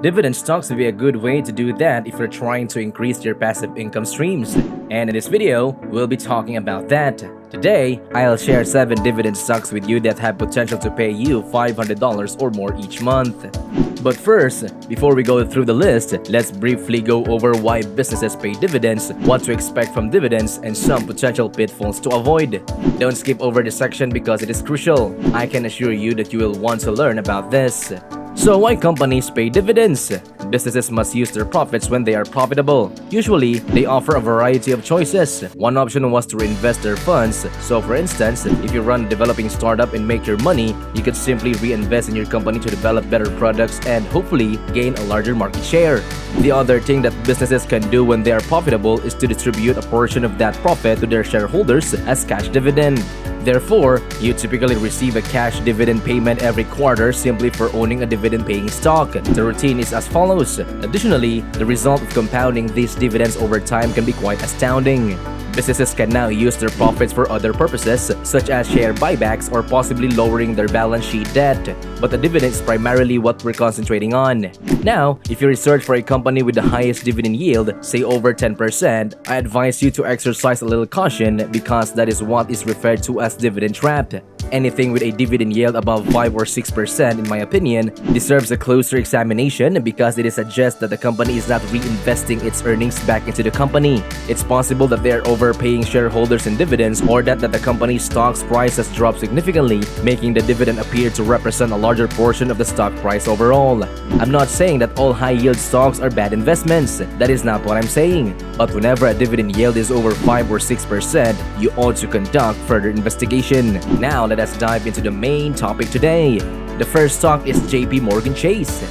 Dividend stocks will be a good way to do that if you're trying to increase your passive income streams. And in this video, we'll be talking about that. Today, I'll share 7 dividend stocks with you that have potential to pay you $500 or more each month. But first, before we go through the list, let's briefly go over why businesses pay dividends, what to expect from dividends, and some potential pitfalls to avoid. Don't skip over this section because it is crucial. I can assure you that you will want to learn about this. So why companies pay dividends? Businesses must use their profits when they are profitable. Usually, they offer a variety of choices. One option was to reinvest their funds. So for instance, if you run a developing startup and make your money, you could simply reinvest in your company to develop better products and hopefully gain a larger market share. The other thing that businesses can do when they are profitable is to distribute a portion of that profit to their shareholders as cash dividend. Therefore, you typically receive a cash dividend payment every quarter simply for owning a dividend-paying stock. The routine is as follows. Additionally, the result of compounding these dividends over time can be quite astounding. Businesses can now use their profits for other purposes, such as share buybacks or possibly lowering their balance sheet debt. But the dividend is primarily what we're concentrating on. Now, if you research for a company with the highest dividend yield, say over 10%, I advise you to exercise a little caution because that is what is referred to as dividend trap. Anything with a dividend yield above 5 or 6%, in my opinion, deserves a closer examination because it suggests that the company is not reinvesting its earnings back into the company. It's possible that they are overpaying shareholders in dividends or that the company's stock's price has dropped significantly, making the dividend appear to represent a larger portion of the stock price overall. I'm not saying that all high-yield stocks are bad investments. That is not what I'm saying. But whenever a dividend yield is over 5 or 6%, you ought to conduct further investigation. Now, let us dive into the main topic today. The first stock is JPMorgan Chase.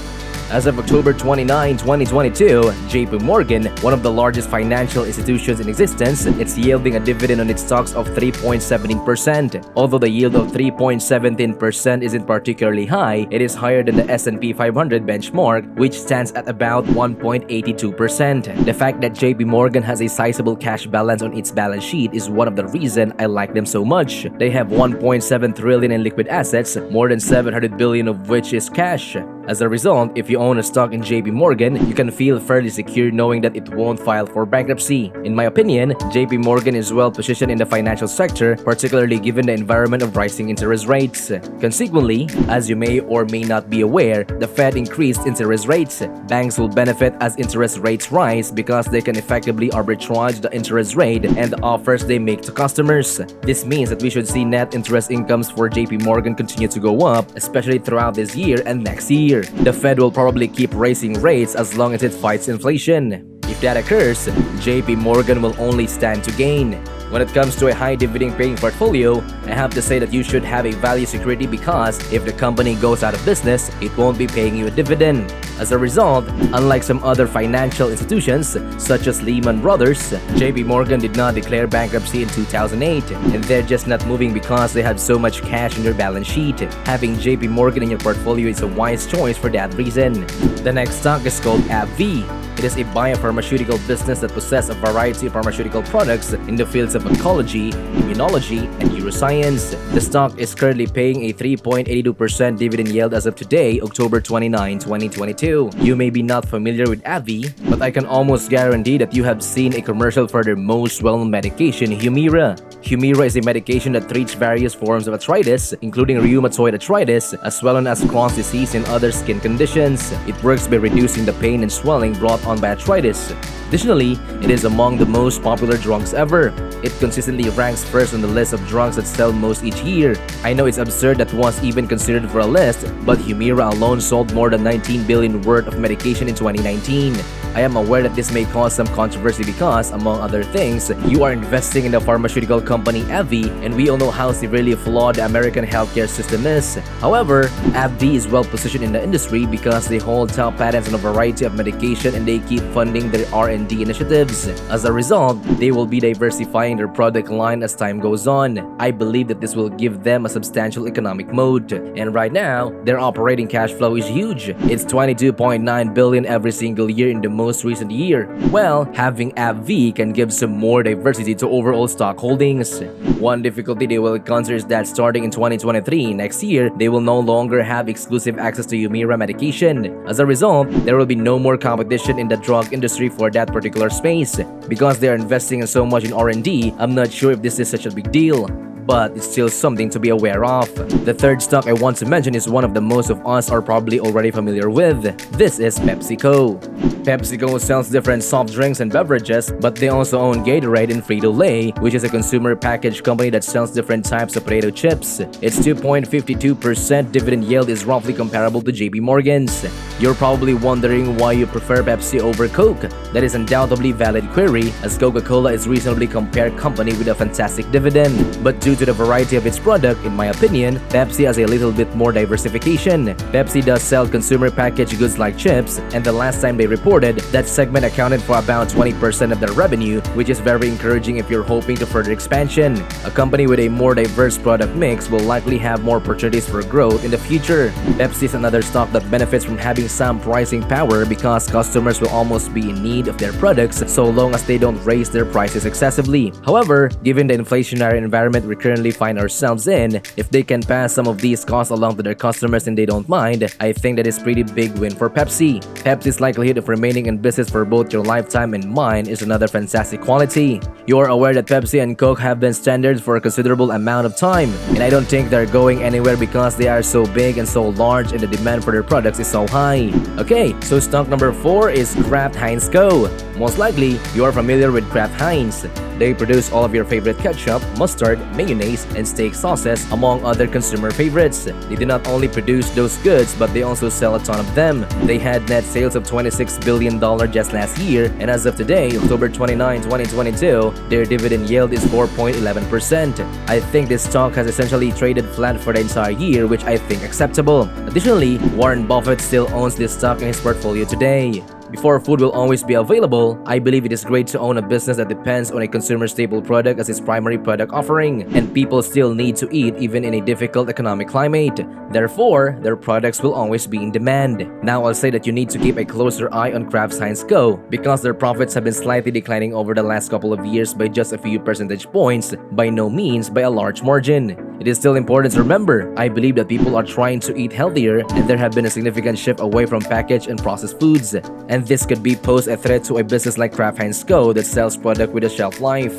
As of October 29, 2022, JPMorgan, one of the largest financial institutions in existence, is yielding a dividend on its stocks of 3.17%. Although the yield of 3.17% isn't particularly high, it is higher than the S&P 500 benchmark, which stands at about 1.82%. The fact that JPMorgan has a sizable cash balance on its balance sheet is one of the reasons I like them so much. They have 1.7 trillion in liquid assets, more than 700 billion of which is cash. As a result, if you own a stock in JPMorgan, you can feel fairly secure knowing that it won't file for bankruptcy. In my opinion, JPMorgan is well positioned in the financial sector, particularly given the environment of rising interest rates. Consequently, as you may or may not be aware, the Fed increased interest rates. Banks will benefit as interest rates rise because they can effectively arbitrage the interest rate and the offers they make to customers. This means that we should see net interest incomes for JPMorgan continue to go up, especially throughout this year and next year. The Fed will probably keep raising rates as long as it fights inflation. If that occurs, JPMorgan will only stand to gain. When it comes to a high dividend paying portfolio, I have to say that you should have a value security because if the company goes out of business, it won't be paying you a dividend. As a result, unlike some other financial institutions such as Lehman Brothers, JPMorgan did not declare bankruptcy in 2008, and they're just not moving because they have so much cash in their balance sheet. Having JPMorgan in your portfolio is a wise choice for that reason. The next stock is called AbbVie. It is a biopharmaceutical business that possesses a variety of pharmaceutical products in the fields of oncology, immunology, and neuroscience. The stock is currently paying a 3.82% dividend yield as of today, October 29, 2022. You may be not familiar with AbbVie, but I can almost guarantee that you have seen a commercial for their most well-known medication, Humira. Humira is a medication that treats various forms of arthritis, including rheumatoid arthritis, as well as Crohn's disease and other skin conditions. It works by reducing the pain and swelling brought on by arthritis. Additionally, it is among the most popular drugs ever. It consistently ranks first on the list of drugs that sell most each year. I know it's absurd that was even considered for a list, but Humira alone sold more than 19 billion worth of medication in 2019. I am aware that this may cause some controversy because, among other things, you are investing in the pharmaceutical company AbbVie, and we all know how severely flawed the American healthcare system is. However, AbbVie is well positioned in the industry because they hold top patents on a variety of medication and they they keep funding their R&D initiatives. As a result, they will be diversifying their product line as time goes on. I believe that this will give them a substantial economic moat. And right now, their operating cash flow is huge. It's $22.9 billion every single year in the most recent year. Well, having AbbVie can give some more diversity to overall stock holdings. One difficulty they will encounter is that starting in 2023, next year, they will no longer have exclusive access to Humira medication. As a result, there will be no more competition in the drug industry for that particular space. Because they are investing in so much in R&D, I'm not sure if this is such a big deal, but it's still something to be aware of. The third stock I want to mention is one of the most of us are probably already familiar with. This is PepsiCo. PepsiCo sells different soft drinks and beverages, but they also own Gatorade and Frito-Lay, which is a consumer packaged company that sells different types of potato chips. Its 2.52% dividend yield is roughly comparable to JPMorgan's. You're probably wondering why you prefer Pepsi over Coke. That is undoubtedly valid query, as Coca-Cola is reasonably compared company with a fantastic dividend. But due to the variety of its product, in my opinion, Pepsi has a little bit more diversification. Pepsi does sell consumer packaged goods like chips, and the last time they reported, that segment accounted for about 20% of their revenue, which is very encouraging if you're hoping to further expansion. A company with a more diverse product mix will likely have more opportunities for growth in the future. Pepsi is another stock that benefits from having some pricing power because customers will almost be in need of their products so long as they don't raise their prices excessively. However, given the inflationary environment we currently find ourselves in, if they can pass some of these costs along to their customers and they don't mind, I think that is pretty big win for Pepsi. Pepsi's likelihood of remaining in business for both your lifetime and mine is another fantastic quality. You are aware that Pepsi and Coke have been standards for a considerable amount of time, and I don't think they're going anywhere because they are so big and so large and the demand for their products is so high. Okay, so stock number 4 is Kraft Heinz Co. Most likely, you are familiar with Kraft Heinz. They produce all of your favorite ketchup, mustard, mayonnaise, and steak sauces, among other consumer favorites. They do not only produce those goods, but they also sell a ton of them. They had net sales of $26 billion just last year, and as of today, October 29, 2022, their dividend yield is 4.11%. I think this stock has essentially traded flat for the entire year, which I think acceptable. Additionally, Warren Buffett still owns this stock in his portfolio today. Before food will always be available, I believe it is great to own a business that depends on a consumer staple product as its primary product offering, and people still need to eat even in a difficult economic climate. Therefore, their products will always be in demand. Now I'll say that you need to keep a closer eye on Kraft Heinz Co. because their profits have been slightly declining over the last couple of years by just a few percentage points, by no means by a large margin. It is still important to remember, I believe that people are trying to eat healthier and there have been a significant shift away from packaged and processed foods. And this could pose a threat to a business like Kraft Heinz Co. that sells product with a shelf life.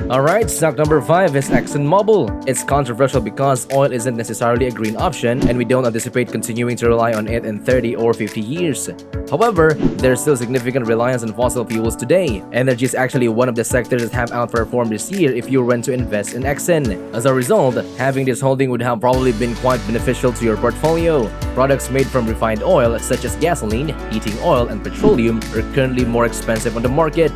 Alright, stock number 5 is Exxon Mobil. It's controversial because oil isn't necessarily a green option and we don't anticipate continuing to rely on it in 30 or 50 years. However, there's still significant reliance on fossil fuels today. Energy is actually one of the sectors that have outperformed this year if you were to invest in Exxon. As a result, having this holding would have probably been quite beneficial to your portfolio. Products made from refined oil such as gasoline, heating oil, and petroleum are currently more expensive on the market.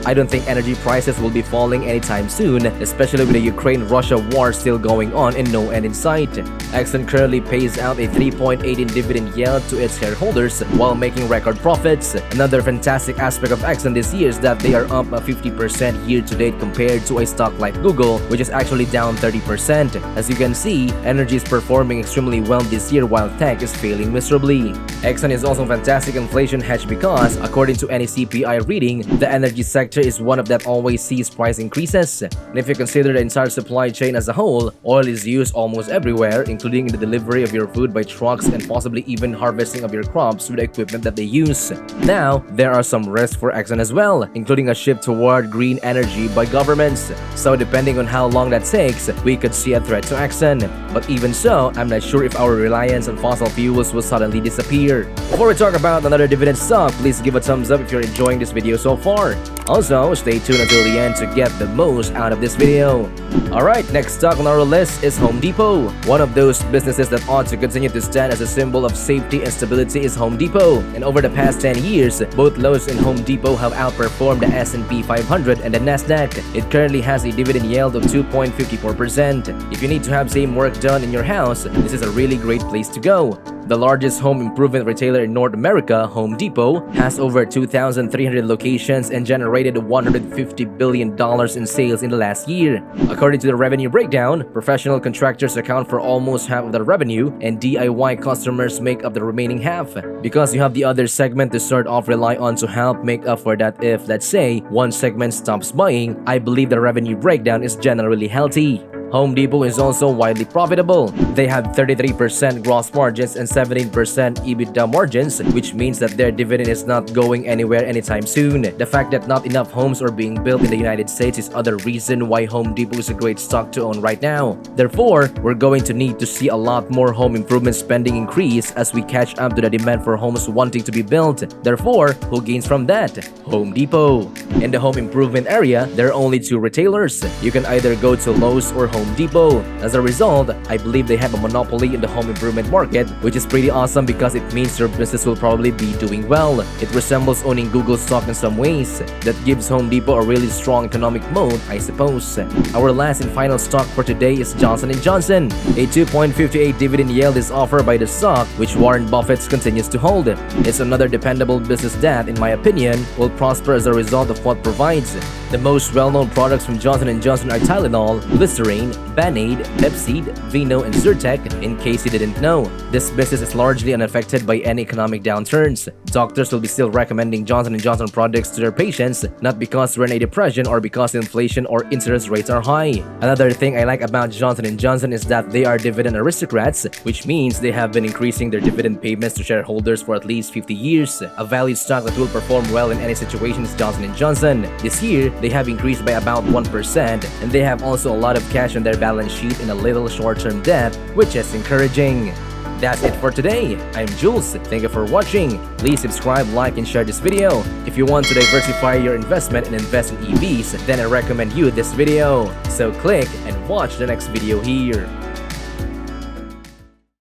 I don't think energy prices will be falling anytime soon, especially with the Ukraine-Russia war still going on and no end in sight. Exxon currently pays out a 3.8 in dividend yield to its shareholders while making record profits. Another fantastic aspect of Exxon this year is that they are up 50% year-to-date compared to a stock like Google, which is actually down 30%. As you can see, energy is performing extremely well this year while tech is failing miserably. Exxon is also a fantastic inflation hedge because, according to any CPI reading, the energy sector is one of that always sees price increases. And if you consider the entire supply chain as a whole, oil is used almost everywhere, including in the delivery of your food by trucks and possibly even harvesting of your crops with the equipment that they use. Now, there are some risks for Exxon as well, including a shift toward green energy by governments. So depending on how long that takes, we could see a threat to Exxon. But even so, I'm not sure if our reliance on fossil fuels will suddenly disappear. Before we talk about another dividend stock, please give a thumbs up if you're enjoying this video so far. Also, stay tuned until the end to get the most out of this video. Alright, next stock on our list is Home Depot. One of those businesses that ought to continue to stand as a symbol of safety and stability is Home Depot. And over the past 10 years, both Lowe's and Home Depot have outperformed the S&P 500 and the Nasdaq. It currently has a dividend yield of 2.54%. It If you need to have same work done in your house, this is a really great place to go. The largest home improvement retailer in North America, Home Depot, has over 2,300 locations and generated $150 billion in sales in the last year. According to the revenue breakdown, professional contractors account for almost half of the revenue and DIY customers make up the remaining half. Because you have the other segment to start off rely on to help make up for that if, let's say, one segment stops buying, I believe the revenue breakdown is generally healthy. Home Depot is also widely profitable. They have 33% gross margins and 17% EBITDA margins, which means that their dividend is not going anywhere anytime soon. The fact that not enough homes are being built in the United States is other reason why Home Depot is a great stock to own right now. Therefore, we're going to need to see a lot more home improvement spending increase as we catch up to the demand for homes wanting to be built. Therefore, who gains from that? Home Depot. In the home improvement area, there are only two retailers. You can either go to Lowe's or Home Depot. As a result, I believe they have a monopoly in the home improvement market, which is pretty awesome because it means your business will probably be doing well. It resembles owning Google stock in some ways. That gives Home Depot a really strong economic moat, I suppose. Our last and final stock for today is Johnson & Johnson. A 2.58 dividend yield is offered by the stock, which Warren Buffett continues to hold. It's another dependable business that, in my opinion, will prosper as a result of what provides. The most well-known products from Johnson & Johnson are Tylenol, Listerine, Band-Aid, Pepsi, Vino, and Zyrtec, in case you didn't know. This business is largely unaffected by any economic downturns. Doctors will be still recommending Johnson & Johnson products to their patients, not because we're in a depression or because inflation or interest rates are high. Another thing I like about Johnson & Johnson is that they are dividend aristocrats, which means they have been increasing their dividend payments to shareholders for at least 50 years. A valued stock that will perform well in any situation is Johnson & Johnson. This year, they have increased by about 1%, and they have also a lot of cash on their balance sheet and a little short-term debt, which is encouraging. That's it for today. I'm Jules. Thank you for watching. Please subscribe, like, and share this video. If you want to diversify your investment and invest in EVs, then I recommend you this video. So click and watch the next video here.